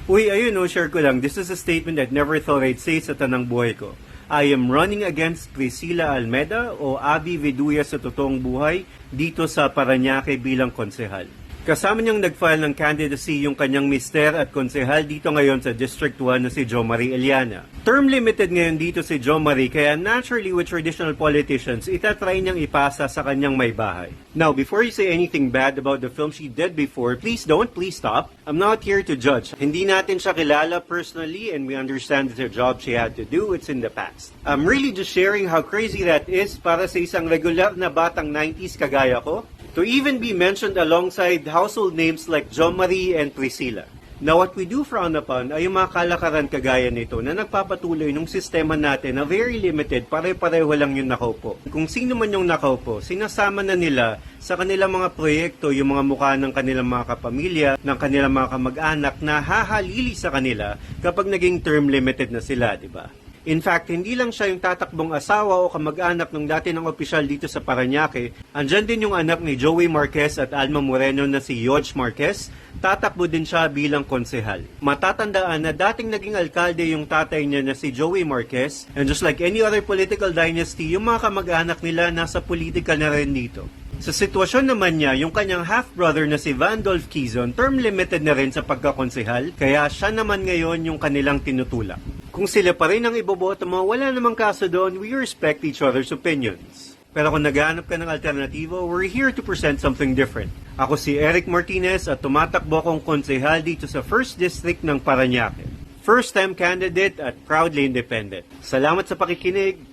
Uy, ayun share ko lang. This is a statement that never thought I'd say sa tanang buhay ko. I am running against Priscilla Almeda o Abby Viduya sa totoong buhay dito sa Parañaque bilang konsehal. Kasama niyang nag-file ng candidacy yung kanyang mister at konsehal dito ngayon sa District 1 na si Jo Marie Eliana. Term limited ngayon dito si Jo Marie kaya naturally with traditional politicians, itatry niyang ipasa sa kanyang may bahay. Now, before you say anything bad about the film she did before, please stop. I'm not here to judge. Hindi natin siya kilala personally and we understand the job she had to do. It's in the past. I'm really just sharing how crazy that is para sa isang regular na batang 90s kagaya ko to even be mentioned alongside household names like Jo Marie and Priscilla. Now, what we do frown upon ay yung mga kalakaran kagaya nito na nagpapatuloy ng sistema natin na very limited, pare-pareho lang yung nakaupo. Kung sino man yung nakaupo, sinasama na nila sa kanilang mga proyekto yung mga mukha ng kanilang mga kapamilya, ng kanilang mga kamag-anak na hahalili sa kanila kapag naging term limited na sila, di ba? In fact, hindi lang siya yung tatakbong asawa o kamag-anak ng dati ng opisyal dito sa Parañaque. Andyan din yung anak ni Joey Marquez at Alma Moreno na si Yodge Marquez. Tatakbo din siya bilang konsehal. Matatandaan na dating naging alkalde yung tatay niya na si Joey Marquez. And just like any other political dynasty, yung mga kamag-anak nila nasa politika na rin dito. Sa sitwasyon naman niya, yung kanyang half-brother na si Vandolph Quizon, term limited na rin sa pagkakonsehal, kaya siya naman ngayon yung kanilang tinutulak. Kung sila pa rin ang iboboto mo, wala namang kaso doon, we respect each other's opinions. Pero kung naghahanap ka ng alternatibo, we're here to present something different. Ako si Eric Martinez at tumatakbo akong konsehal dito sa 1st District ng Parañaque. First-time candidate at proudly independent. Salamat sa pakikinig.